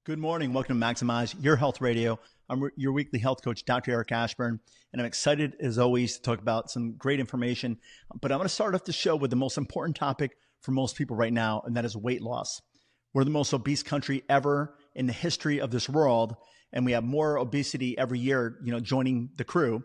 Good morning. Welcome to Maximize Your Health Radio. I'm your weekly health coach, Dr. Eric Ashburn, and I'm excited as always to talk about some great information. But I'm going to start off the show with the most important topic for most people right now, and that is weight loss. We're the most obese country ever in the history of this world, and we have more obesity every year, joining the crew.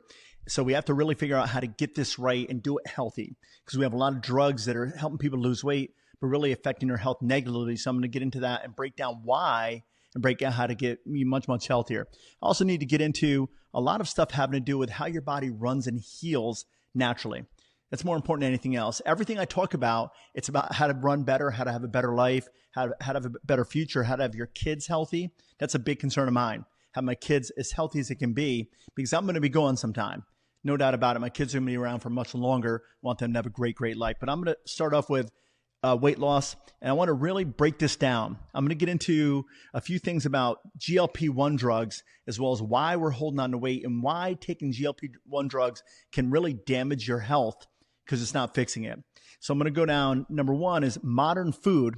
So we have to really figure out how to get this right and do it healthy, because we have a lot of drugs that are helping people lose weight, but really affecting their health negatively. So I'm going to get into that and break down why and break out how to get you much, much healthier. I also need to get into a lot of stuff having to do with how your body runs and heals naturally. That's more important than anything else. Everything I talk about, it's about how to run better, how to have a better life, how to have a better future, how to have your kids healthy. That's a big concern of mine. Have my kids as healthy as it can be, because I'm going to be gone sometime. No doubt about it. My kids are going to be around for much longer. I want them to have a great, great life. But I'm going to start off with weight loss, and I want to really break this down. I'm going to get into a few things about GLP-1 drugs, as well as why we're holding on to weight and why taking GLP-1 drugs can really damage your health because it's not fixing it. So I'm going to go down. Number one is modern food.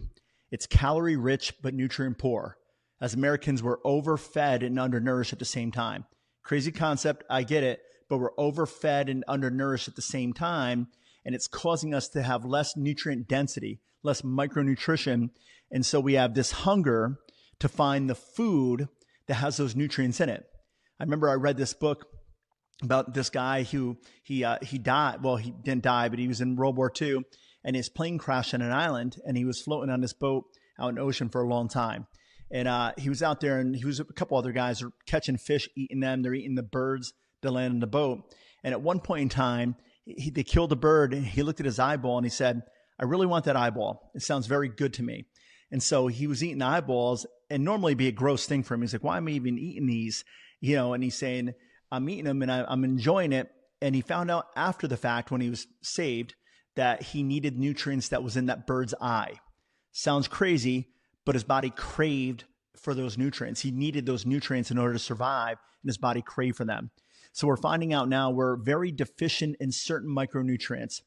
It's calorie rich but nutrient poor. As Americans, we're overfed and undernourished at the same time. Crazy concept, I get it, but we're overfed and undernourished at the same time. And it's causing us to have less nutrient density, less micronutrition. And so we have this hunger to find the food that has those nutrients in it. I remember I read this book about this guy who he died. Well, he didn't die, but he was in World War II, and his plane crashed on an island, and he was floating on this boat out in the ocean for a long time. And he was out there, and he was a couple other guys are catching fish, eating them. They're eating the birds that land in the boat. And at one point in time, they killed a bird, and he looked at his eyeball and he said, I really want that eyeball. It sounds very good to me. And so he was eating eyeballs, and normally it'd be a gross thing for him. He's like, why am I even eating these? And he's saying, I'm eating them and I'm enjoying it. And he found out after the fact, when he was saved, that he needed nutrients that was in that bird's eye. Sounds crazy, but his body craved for those nutrients. He needed those nutrients in order to survive, and his body craved for them. So we're finding out now we're very deficient in certain micronutrients,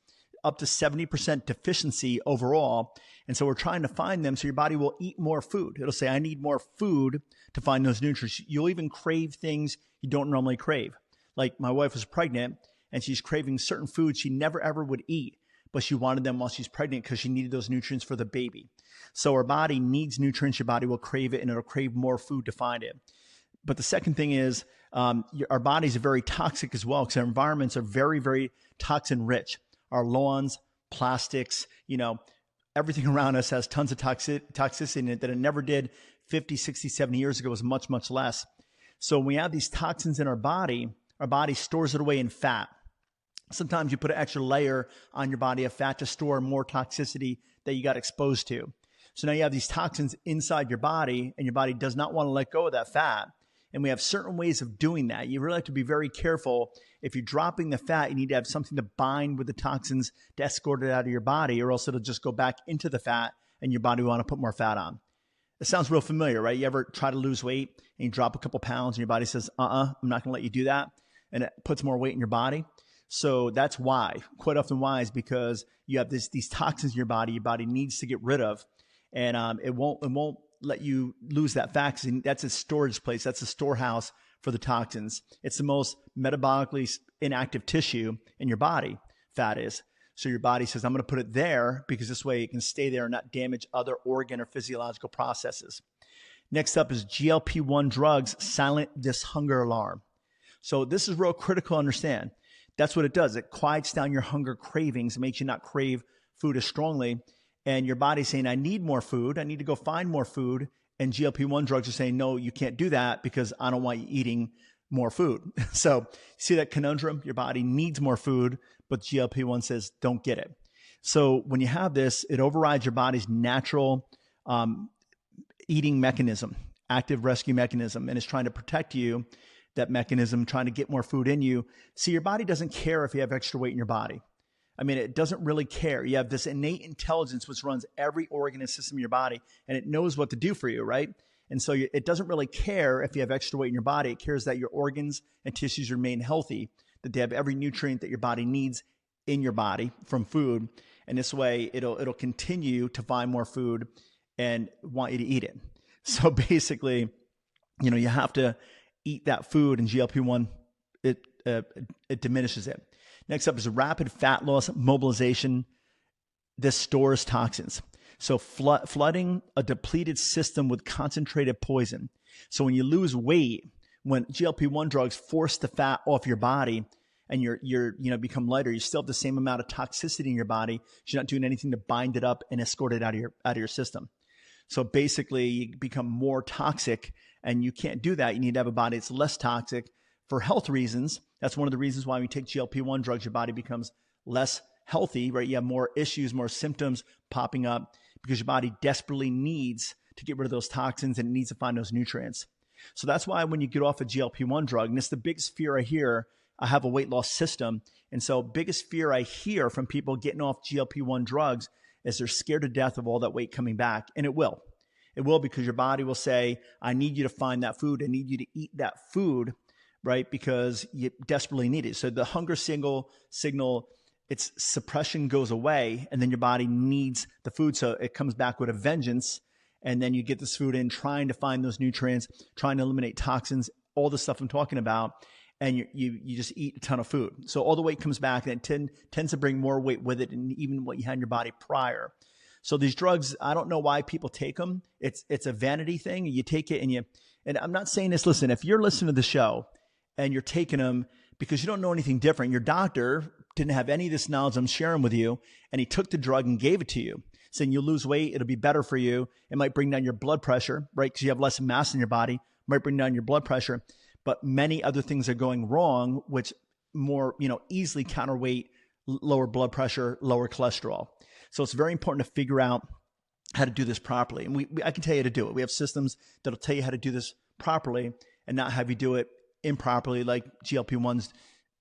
up to 70% deficiency overall. And so we're trying to find them so your body will eat more food. It'll say, I need more food to find those nutrients. You'll even crave things you don't normally crave. Like my wife was pregnant, and she's craving certain foods she never ever would eat, but she wanted them while she's pregnant because she needed those nutrients for the baby. So our body needs nutrients. Your body will crave it, and it'll crave more food to find it. But the second thing is our bodies are very toxic as well, because our environments are very, very toxin rich. Our lawns, plastics, everything around us has tons of toxicity in it that it never did 50, 60, 70 years ago. It was much, much less. So when we have these toxins in our body stores it away in fat. Sometimes you put an extra layer on your body of fat to store more toxicity that you got exposed to. So now you have these toxins inside your body, and your body does not want to let go of that fat. And we have certain ways of doing that. You really have to be very careful. If you're dropping the fat, you need to have something to bind with the toxins to escort it out of your body, or else it'll just go back into the fat, and your body will want to put more fat on. It sounds real familiar, right? You ever try to lose weight and you drop a couple pounds and your body says, I'm not going to let you do that. And it puts more weight in your body. So that's why. Quite often why is because you have these toxins in your body needs to get rid of. And it won't let you lose that fat, because that's a storage place. That's a storehouse for the toxins. It's the most metabolically inactive tissue in your body, fat is. So your body says, I'm going to put it there because this way it can stay there and not damage other organ or physiological processes. Next up is GLP-1 drugs silent this hunger alarm. So this is real critical to understand. That's what it does. It quiets down your hunger cravings. It makes you not crave food as strongly. And your body's saying, I need more food. I need to go find more food. And GLP-1 drugs are saying, no, you can't do that because I don't want you eating more food. So see that conundrum? Your body needs more food, but GLP-1 says, don't get it. So when you have this, it overrides your body's natural eating mechanism, active rescue mechanism, and it's trying to protect you, that mechanism, trying to get more food in you. See, your body doesn't care if you have extra weight in your body. I mean, it doesn't really care. You have this innate intelligence which runs every organ and system in your body, and it knows what to do for you, right? And so it doesn't really care if you have extra weight in your body. It cares that your organs and tissues remain healthy, that they have every nutrient that your body needs in your body from food. And this way, it'll continue to find more food and want you to eat it. So basically, you have to eat that food, and GLP-1, it diminishes it. Next up is rapid fat loss mobilization. This stores toxins. So flooding a depleted system with concentrated poison. So when you lose weight, when GLP-1 drugs force the fat off your body and you're become lighter, you still have the same amount of toxicity in your body. You're not doing anything to bind it up and escort it out of your system. So basically, you become more toxic, and you can't do that. You need to have a body that's less toxic for health reasons. That's one of the reasons why when you take GLP-1 drugs, your body becomes less healthy, right? You have more issues, more symptoms popping up because your body desperately needs to get rid of those toxins, and it needs to find those nutrients. So that's why when you get off a GLP-1 drug, and it's the biggest fear I hear, I have a weight loss system. And so biggest fear I hear from people getting off GLP-1 drugs is they're scared to death of all that weight coming back. And it will. It will, because your body will say, I need you to find that food. I need you to eat that food, right? Because you desperately need it. So the hunger signal, its suppression goes away, and then your body needs the food. So it comes back with a vengeance. And then you get this food in, trying to find those nutrients, trying to eliminate toxins, all the stuff I'm talking about. And you just eat a ton of food. So all the weight comes back, and it tends to bring more weight with it, and even what you had in your body prior. So these drugs, I don't know why people take them. It's a vanity thing. You take it and I'm not saying this, listen, if you're listening to the show and you're taking them because you don't know anything different, your doctor didn't have any of this knowledge I'm sharing with you, and he took the drug and gave it to you, saying you'll lose weight, it'll be better for you. It might bring down your blood pressure, right? Because you have less mass in your body, might bring down your blood pressure. But many other things are going wrong, which more, easily counterweight lower blood pressure, lower cholesterol. So it's very important to figure out how to do this properly. And I can tell you how to do it. We have systems that'll tell you how to do this properly and not have you do it improperly, like GLP-1s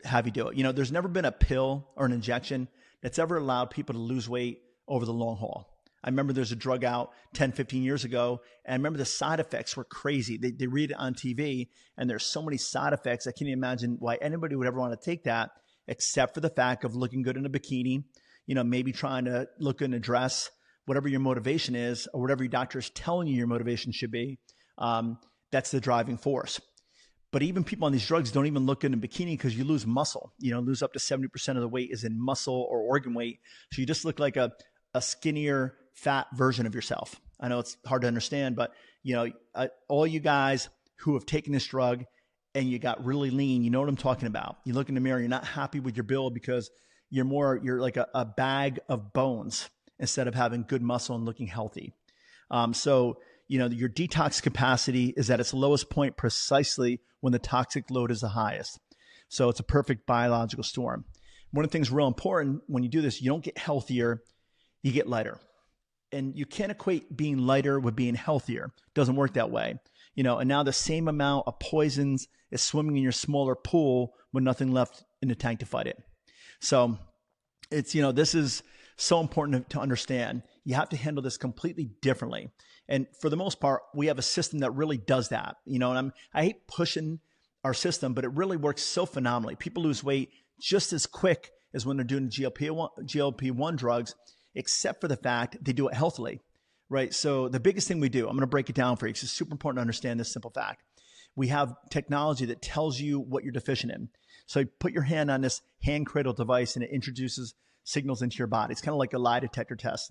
have you do it. There's never been a pill or an injection that's ever allowed people to lose weight over the long haul. I remember there's a drug out 10, 15 years ago, and I remember the side effects were crazy. They read it on TV, and there's so many side effects. I can't even imagine why anybody would ever want to take that, except for the fact of looking good in a bikini, maybe trying to look good in a dress, whatever your motivation is, or whatever your doctor is telling you your motivation should be. That's the driving force. But even people on these drugs don't even look good in a bikini because you lose muscle. Lose up to 70% of the weight is in muscle or organ weight. So you just look like a skinnier, fat version of yourself. I know it's hard to understand, but all you guys who have taken this drug and you got really lean, you know what I'm talking about. You look in the mirror, you're not happy with your build because you're like a bag of bones instead of having good muscle and looking healthy. So your detox capacity is at its lowest point precisely when the toxic load is the highest. So it's a perfect biological storm. One of the things real important when you do this, you don't get healthier, you get lighter. And you can't equate being lighter with being healthier. It doesn't work that way. And now the same amount of poisons is swimming in your smaller pool with nothing left in the tank to fight it. So it's, this is so important to understand. You have to handle this completely differently. And for the most part, we have a system that really does that. And I hate pushing our system, but it really works so phenomenally. People lose weight just as quick as when they're doing GLP-1 drugs, except for the fact they do it healthily, right? So the biggest thing we do, I'm going to break it down for you because it's super important to understand this simple fact. We have technology that tells you what you're deficient in. So you put your hand on this hand cradle device and it introduces signals into your body. It's kind of like a lie detector test.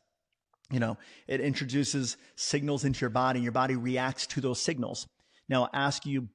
It introduces signals into your body and your body reacts to those signals. Now I'll ask you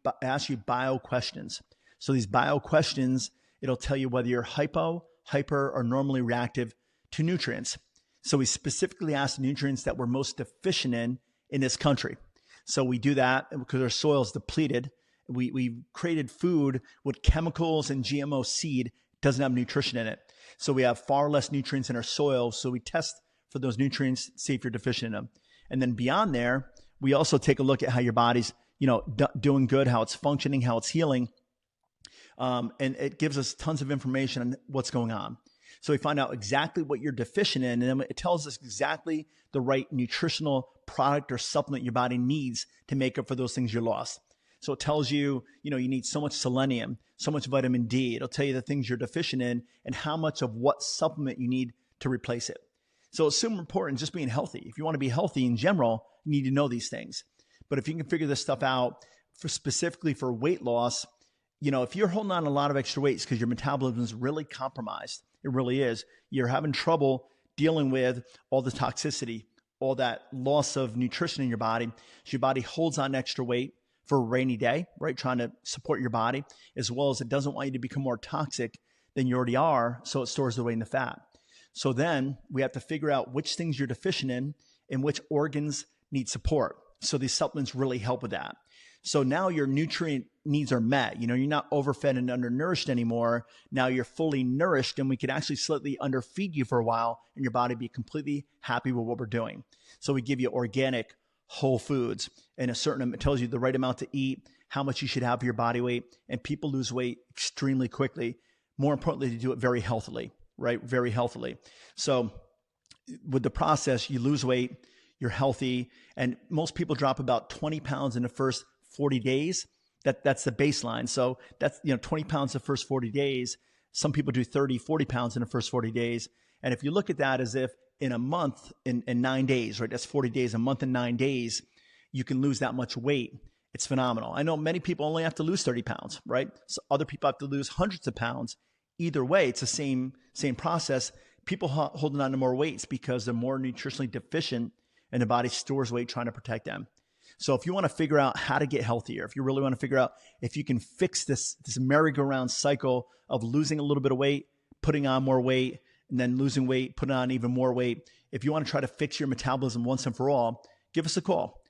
bio questions. So these bio questions, it'll tell you whether you're hypo, hyper, or normally reactive to nutrients. So we specifically ask the nutrients that we're most deficient in this country. So we do that because our soil is depleted. We've created food with chemicals and GMO seed, doesn't have nutrition in it. So we have far less nutrients in our soil. So we test for those nutrients, see if you're deficient in them. And then beyond there, we also take a look at how your body's, doing good, how it's functioning, how it's healing. And it gives us tons of information on what's going on. So we find out exactly what you're deficient in, and then it tells us exactly the right nutritional product or supplement your body needs to make up for those things you lost. So it tells you, you need so much selenium, so much vitamin D. It'll tell you the things you're deficient in and how much of what supplement you need to replace it. So it's super important just being healthy. If you want to be healthy in general, you need to know these things. But if you can figure this stuff out for specifically for weight loss, if you're holding on a lot of extra weight, it's because your metabolism is really compromised. It really is. You're having trouble dealing with all the toxicity, all that loss of nutrition in your body. So your body holds on extra weight for a rainy day, right? Trying to support your body, as well as it doesn't want you to become more toxic than you already are. So it stores the weight in the fat. So then we have to figure out which things you're deficient in and which organs need support. So these supplements really help with that. So now your nutrient needs are met. You're not overfed and undernourished anymore. Now you're fully nourished, and we can actually slightly underfeed you for a while and your body be completely happy with what we're doing. So we give you organic whole foods and it tells you the right amount to eat, how much you should have for your body weight, and people lose weight extremely quickly. More importantly, to do it very healthily, right? Very healthily. So with the process, you lose weight, you're healthy, and most people drop about 20 pounds in the first 40 days. That's the baseline. So that's, 20 pounds the first 40 days. Some people do 30, 40 pounds in the first 40 days. And if you look at that as if in a month, in 9 days, right? That's 40 days, a month and 9 days, you can lose that much weight. It's phenomenal. I know many people only have to lose 30 pounds, right? So other people have to lose hundreds of pounds. Either way, it's the same process. People holding on to more weights because they're more nutritionally deficient and the body stores weight trying to protect them. So if you want to figure out how to get healthier, if you really want to figure out if you can fix this merry-go-round cycle of losing a little bit of weight, putting on more weight, and then losing weight, putting on even more weight, if you want to try to fix your metabolism once and for all, give us a call.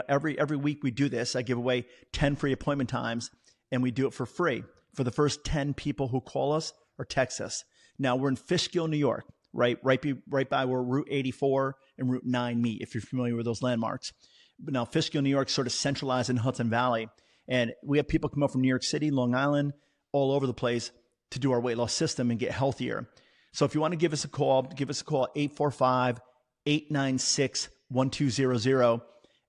Every week we do this. I give away 10 free appointment times, and we do it for free for the first 10 people who call us or text us. Now we're in Fishkill, New York, right by where Route 84 and Route 9 meet, if you're familiar with those landmarks. But now Fishkill, New York, sort of centralized in Hudson Valley. And we have people come up from New York City, Long Island, all over the place to do our weight loss system and get healthier. So if you want to give us a call at 845-896-1200.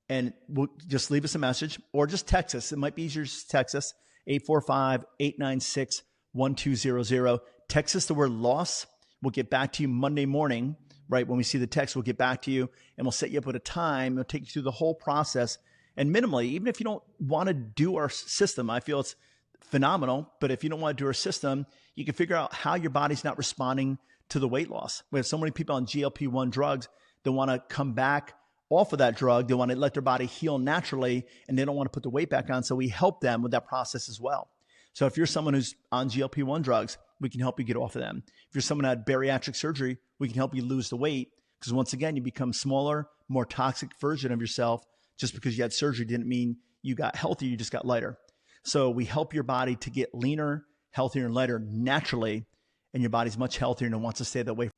And we'll just leave us a message or just text us. It might be easier to text us, 845-896-1200. Text us the word loss. We'll get back to you Monday morning, right? When we see the text, we'll get back to you and we'll set you up with a time. We'll take you through the whole process. And minimally, even if you don't want to do our system, I feel it's phenomenal. But if you don't want to do our system, you can figure out how your body's not responding to the weight loss. We have so many people on GLP-1 drugs that want to come back off of that drug. They want to let their body heal naturally, and they don't want to put the weight back on. So we help them with that process as well. So if you're someone who's on GLP-1 drugs, we can help you get off of them. If you're someone who had bariatric surgery, we can help you lose the weight, because once again, you become smaller, more toxic version of yourself. Just because you had surgery didn't mean you got healthier, you just got lighter. So we help your body to get leaner, healthier, and lighter naturally, and your body's much healthier and it wants to stay that way.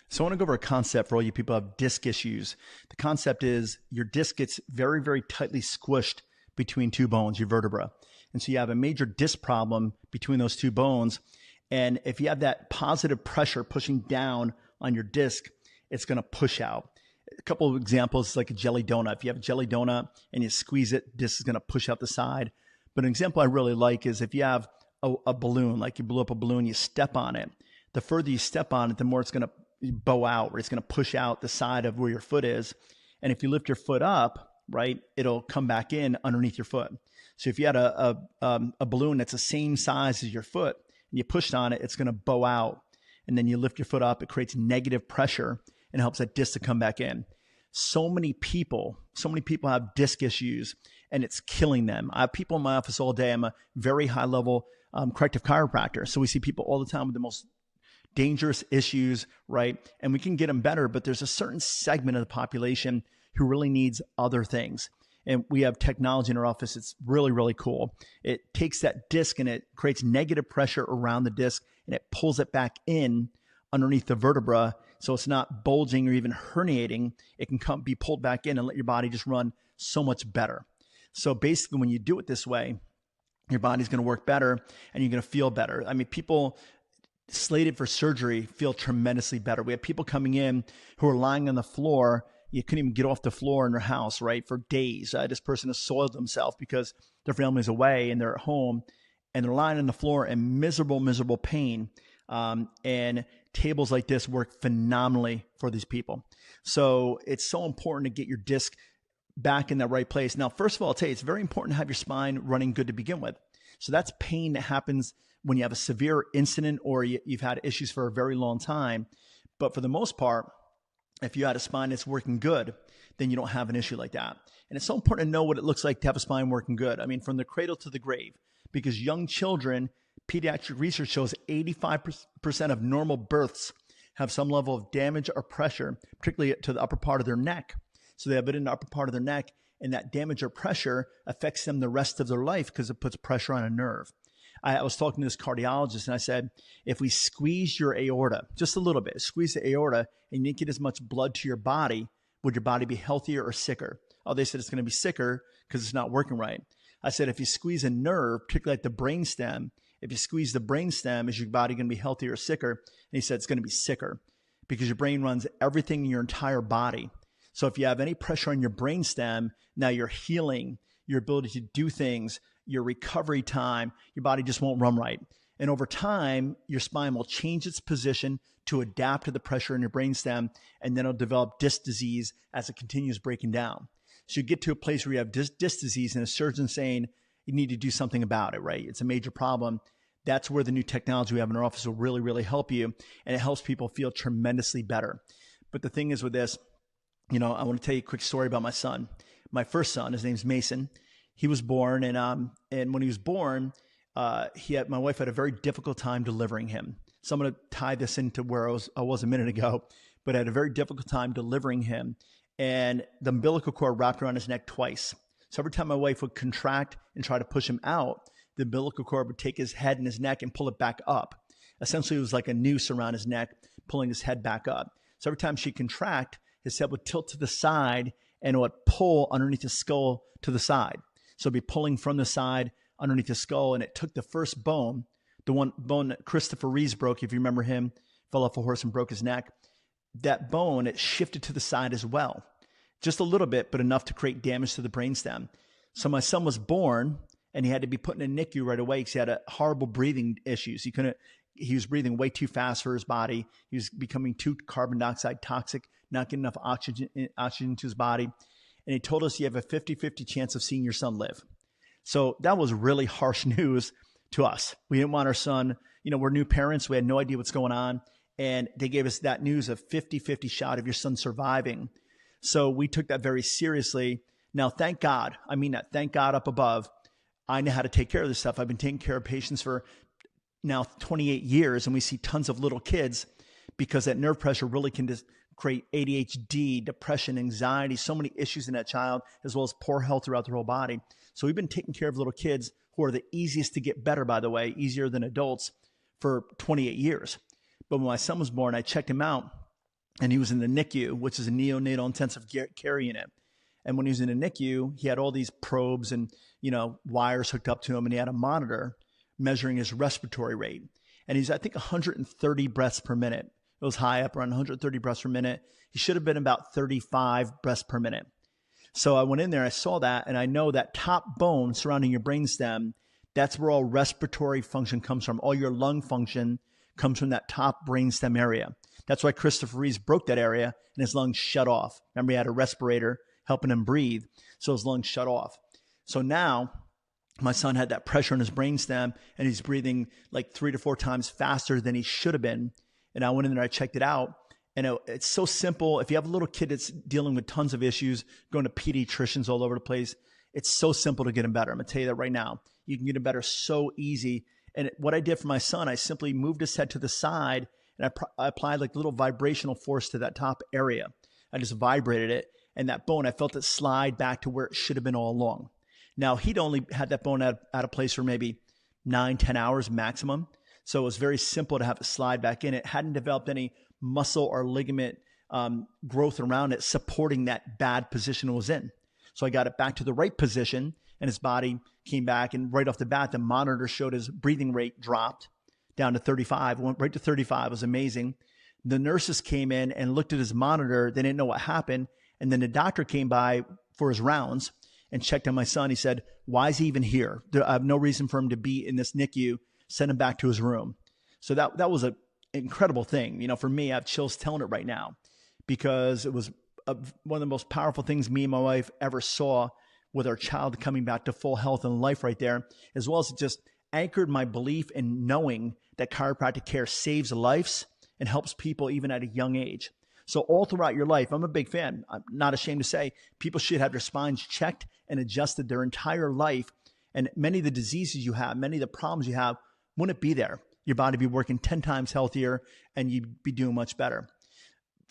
So I want to go over a concept for all you people who have disc issues. The concept is your disc gets very, very tightly squished between two bones, your vertebra. And so you have a major disc problem between those two bones. And if you have that positive pressure pushing down on your disc, it's going to push out. A couple of examples, like a jelly donut. If you have a jelly donut and you squeeze it, disc is going to push out the side. But an example I really like is if you have a balloon, like you blew up a balloon, you step on it. The further you step on it, the more it's going to bow out, where it's going to push out the side of where your foot is. And if you lift your foot up, right, it'll come back in underneath your foot. So if you had a balloon that's the same size as your foot and you pushed on it, it's going to bow out. And then you lift your foot up, it creates negative pressure and helps that disc to come back in. So many people have disc issues and it's killing them. I have people in my office all day. I'm a very high level corrective chiropractor. So we see people all the time with the most dangerous issues, right? And we can get them better, but there's a certain segment of the population who really needs other things. And we have technology in our office. It's really, really cool. It takes that disc and it creates negative pressure around the disc and it pulls it back in underneath the vertebra. So it's not bulging or even herniating. It can be pulled back in and let your body just run so much better. So basically when you do it this way, your body's going to work better and you're going to feel better. I mean, people slated for surgery feel tremendously better. We have people coming in who are lying on the floor. You couldn't even get off the floor in their house, right, for days. This person has soiled themselves because their family's away and they're at home and they're lying on the floor in miserable, miserable pain. And tables like this work phenomenally for these people. So it's so important to get your disc back in the right place. Now, first of all, I'll tell you, it's very important to have your spine running good to begin with. So that's pain that happens when you have a severe incident or you've had issues for a very long time. But for the most part, if you had a spine that's working good, then you don't have an issue like that. And it's so important to know what it looks like to have a spine working good. I mean, from the cradle to the grave, because young children, pediatric research shows 85% of normal births have some level of damage or pressure, particularly to the upper part of their neck. So they have it in the upper part of their neck, and that damage or pressure affects them the rest of their life because it puts pressure on a nerve. I was talking to this cardiologist and I said, if we squeeze your aorta just a little bit, squeeze the aorta and you didn't get as much blood to your body, would your body be healthier or sicker? Oh, they said it's going to be sicker because it's not working right. I said, if you squeeze a nerve, particularly like the brainstem, if you squeeze the brainstem, is your body going to be healthier or sicker? And he said it's going to be sicker because your brain runs everything in your entire body. So if you have any pressure on your brainstem, now your healing, your ability to do things, your recovery time, your body just won't run right. And over time, your spine will change its position to adapt to the pressure in your brainstem, and then it'll develop disc disease as it continues breaking down. So you get to a place where you have disc disease and a surgeon saying you need to do something about it, right? It's a major problem. That's where the new technology we have in our office will really, really help you. And it helps people feel tremendously better. But the thing is with this, I want to tell you a quick story about my son. My first son, his name's Mason. He was born, and when he was born, my wife had a very difficult time delivering him. So I'm going to tie this into where I was a minute ago, but I had a very difficult time delivering him. And the umbilical cord wrapped around his neck twice. So every time my wife would contract and try to push him out, the umbilical cord would take his head and his neck and pull it back up. Essentially, it was like a noose around his neck, pulling his head back up. So every time she'd contract, his head would tilt to the side and it would pull underneath his skull to the side. So it'd be pulling from the side underneath the skull, and it took the first bone, the one bone that Christopher Reeves broke, if you remember him, fell off a horse and broke his neck. That bone, it shifted to the side as well. Just a little bit, but enough to create damage to the brainstem. So my son was born, and he had to be put in a NICU right away because he had horrible breathing issues. He was breathing way too fast for his body. He was becoming too carbon dioxide toxic, not getting enough oxygen to his body. And he told us you have a 50-50 chance of seeing your son live. So that was really harsh news to us. We didn't want our son, we're new parents. We had no idea what's going on. And they gave us that news of 50-50 shot of your son surviving. So we took that very seriously. Now, thank God, I mean that, thank God up above, I know how to take care of this stuff. I've been taking care of patients for now 28 years, and we see tons of little kids because that nerve pressure really can just create ADHD, depression, anxiety, so many issues in that child, as well as poor health throughout their whole body. So we've been taking care of little kids who are the easiest to get better, by the way, easier than adults, for 28 years. But when my son was born, I checked him out, and he was in the NICU, which is a neonatal intensive care unit. And when he was in the NICU, he had all these probes and, wires hooked up to him, and he had a monitor measuring his respiratory rate. And he's, I think, 130 breaths per minute. It was high up, around 130 breaths per minute. He should have been about 35 breaths per minute. So I went in there, I saw that, and I know that top bone surrounding your brainstem, that's where all respiratory function comes from. All your lung function comes from that top brainstem area. That's why Christopher Reeves broke that area and his lungs shut off. Remember, he had a respirator helping him breathe, so his lungs shut off. So now my son had that pressure in his brainstem, and he's breathing like 3 to 4 times faster than he should have been. And I went in there, I checked it out. And it's so simple. If you have a little kid that's dealing with tons of issues, going to pediatricians all over the place, it's so simple to get him better. I'm going to tell you that right now. You can get him better so easy. And what I did for my son, I simply moved his head to the side, and I applied like little vibrational force to that top area. I just vibrated it, and that bone, I felt it slide back to where it should have been all along. Now, he'd only had that bone out of place for maybe 9-10 hours maximum. So it was very simple to have it slide back in. It hadn't developed any muscle or ligament growth around it supporting that bad position it was in. So I got it back to the right position, and his body came back, and right off the bat, the monitor showed his breathing rate dropped down to 35, went right to 35. It was amazing. The nurses came in and looked at his monitor. They didn't know what happened. And then the doctor came by for his rounds and checked on my son. He said, why is he even here? I have no reason for him to be in this NICU. Send him back to his room. So that was an incredible thing. For me, I have chills telling it right now, because it was one of the most powerful things me and my wife ever saw with our child coming back to full health and life right there, as well as it just anchored my belief in knowing that chiropractic care saves lives and helps people even at a young age. So all throughout your life, I'm a big fan. I'm not ashamed to say people should have their spines checked and adjusted their entire life. And many of the diseases you have, many of the problems you have, wouldn't be there. Your body would be working 10 times healthier and you'd be doing much better.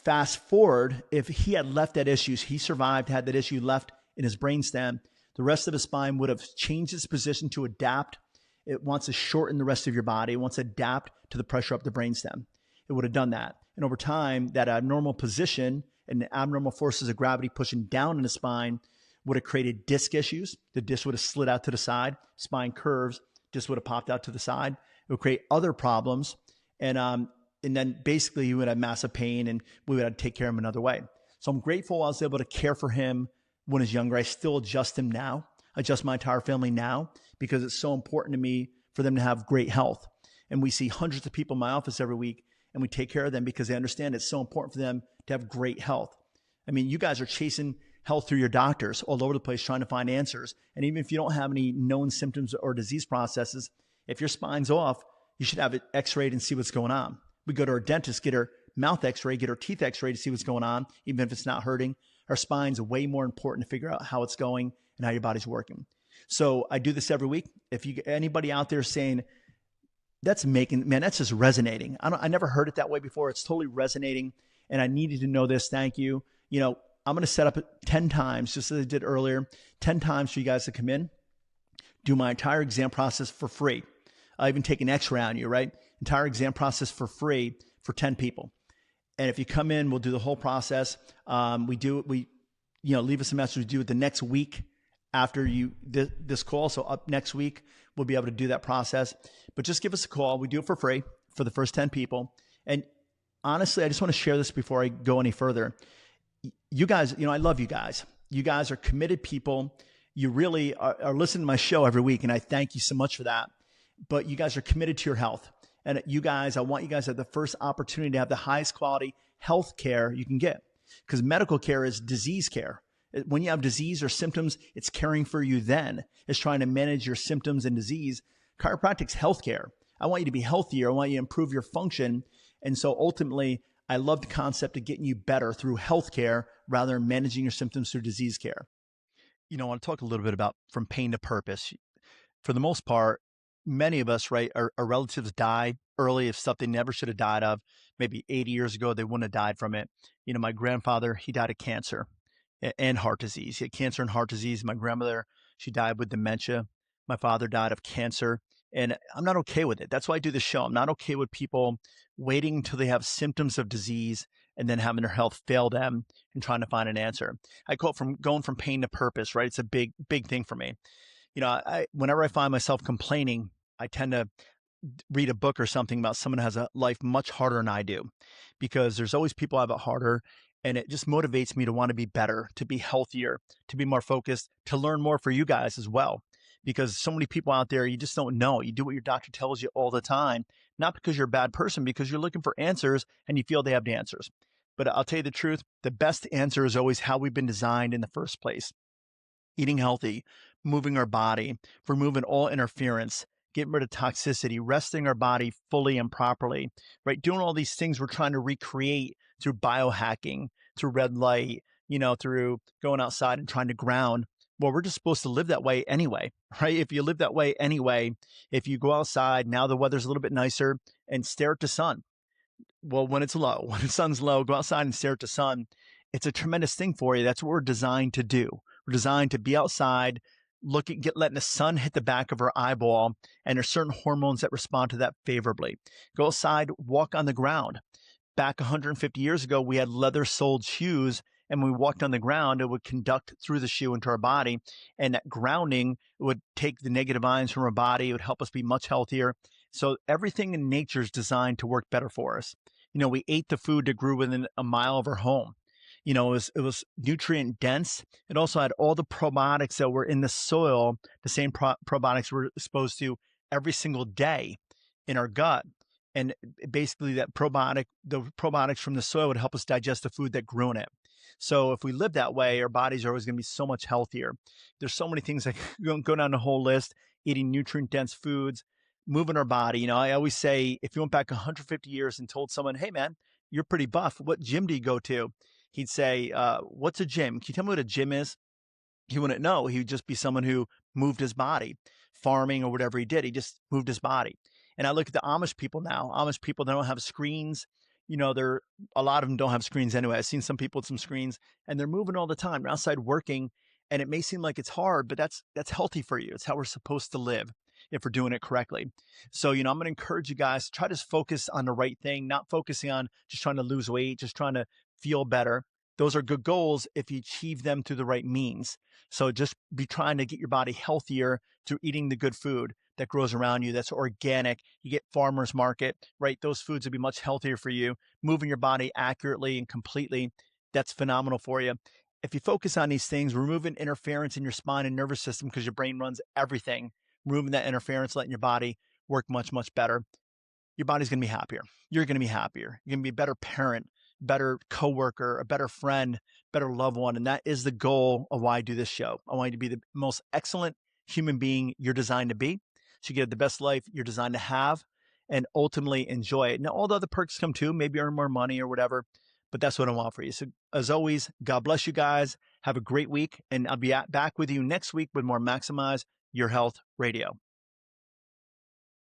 Fast forward, if he had left that issues, he survived, had that issue left in his brainstem, the rest of his spine would have changed its position to adapt. It wants to shorten the rest of your body. It wants to adapt to the pressure up the brainstem. It would have done that. And over time, that abnormal position and the abnormal forces of gravity pushing down in the spine would have created disc issues. The disc would have slid out to the side, spine curves, disc would have popped out to the side. It would create other problems. And then basically you would have massive pain and we would have to take care of him another way. So I'm grateful I was able to care for him when he was younger. I still adjust him now. I adjust my entire family now because it's so important to me for them to have great health. And we see hundreds of people in my office every week and we take care of them because they understand it's so important for them to have great health. I mean, you guys are chasing health through your doctors all over the place trying to find answers. And even if you don't have any known symptoms or disease processes, if your spine's off, you should have it x-rayed and see what's going on. We go to our dentist, get our mouth x-ray, get our teeth x-ray to see what's going on, even if it's not hurting. Our spine's way more important to figure out how it's going and how your body's working. So I do this every week. If you anybody out there saying, that's just resonating. I never heard it that way before. It's totally resonating. And I needed to know this. Thank you. I'm going to set up 10 times, just as I did earlier, 10 times for you guys to come in, do my entire exam process for free. I even take an x-ray on you, right? Entire exam process for free for 10 people. And if you come in, we'll do the whole process. Leave us a message. We do it the next week after this call. So up next week, we'll be able to do that process. But just give us a call. We do it for free for the first 10 people. And honestly, I just want to share this before I go any further. You guys, I love you guys. You guys are committed people. You really are listening to my show every week. And I thank you so much for that. But you guys are committed to your health. And you guys, I want you guys to have the first opportunity to have the highest quality health care you can get. Because medical care is disease care. When you have disease or symptoms, it's caring for you then. It's trying to manage your symptoms and disease. Chiropractic's healthcare. I want you to be healthier. I want you to improve your function. And so ultimately, I love the concept of getting you better through healthcare rather than managing your symptoms through disease care. I want to talk a little bit about from pain to purpose. For the most part, many of us, right, our relatives die early of stuff they never should have died of. Maybe 80 years ago, they wouldn't have died from it. My grandfather, he died of cancer and heart disease. He had cancer and heart disease. My grandmother, she died with dementia. My father died of cancer. And I'm not okay with it. That's why I do the show. I'm not okay with people waiting until they have symptoms of disease and then having their health fail them and trying to find an answer. I call it from going from pain to purpose, right? It's a big, big thing for me. Whenever I find myself complaining, I tend to read a book or something about someone who has a life much harder than I do, because there's always people who have it harder. And it just motivates me to want to be better, to be healthier, to be more focused, to learn more for you guys as well. Because so many people out there, you just don't know. You do what your doctor tells you all the time, not because you're a bad person, because you're looking for answers and you feel they have the answers. But I'll tell you the truth, the best answer is always how we've been designed in the first place. Eating healthy, moving our body, removing all interference, getting rid of toxicity, resting our body fully and properly, right? Doing all these things we're trying to recreate through biohacking, through red light, through going outside and trying to ground. Well, we're just supposed to live that way anyway, right? If you live that way anyway, if you go outside, now the weather's a little bit nicer, and stare at the sun. Well, when it's low, when the sun's low, go outside and stare at the sun. It's a tremendous thing for you. That's what we're designed to do. We're designed to be outside, letting the sun hit the back of our eyeball, and there's certain hormones that respond to that favorably. Go outside, walk on the ground. Back 150 years ago, we had leather-soled shoes, and when we walked on the ground, it would conduct through the shoe into our body, and that grounding would take the negative ions from our body. It would help us be much healthier. So everything in nature is designed to work better for us. We ate the food that grew within a mile of our home. It was nutrient dense. It also had all the probiotics that were in the soil, the same probiotics we're exposed to every single day in our gut. And basically the probiotics from the soil would help us digest the food that grew in it. So if we live that way, our bodies are always going to be so much healthier. There's so many things that go down the whole list: eating nutrient dense foods, moving our body. I always say, if you went back 150 years and told someone, hey man, you're pretty buff, what gym do you go to? He'd say, what's a gym? Can you tell me what a gym is? He wouldn't know. He would just be someone who moved his body, farming or whatever he did. He just moved his body. And I look at the Amish people now. Amish people, they don't have screens. They're a lot of them don't have screens anyway. I've seen some people with some screens, and they're moving all the time. They're outside working, and it may seem like it's hard, but that's healthy for you. It's how we're supposed to live if we're doing it correctly. So, I'm going to encourage you guys to try to focus on the right thing, not focusing on just trying to lose weight, just trying to feel better. Those are good goals if you achieve them through the right means. So just be trying to get your body healthier through eating the good food that grows around you, that's organic. You get farmers market, right? Those foods would be much healthier for you. Moving your body accurately and completely, that's phenomenal for you. If you focus on these things, removing interference in your spine and nervous system, because your brain runs everything, removing that interference, letting your body work much, much better, your body's going to be happier. You're going to be happier. You're going to be a better parent, better coworker, a better friend, better loved one. And that is the goal of why I do this show. I want you to be the most excellent human being you're designed to be. So you get the best life you're designed to have and ultimately enjoy it. Now, all the other perks come too, maybe earn more money or whatever, but that's what I want for you. So as always, God bless you guys. Have a great week. And I'll be back with you next week with more Maximize Your Health Radio.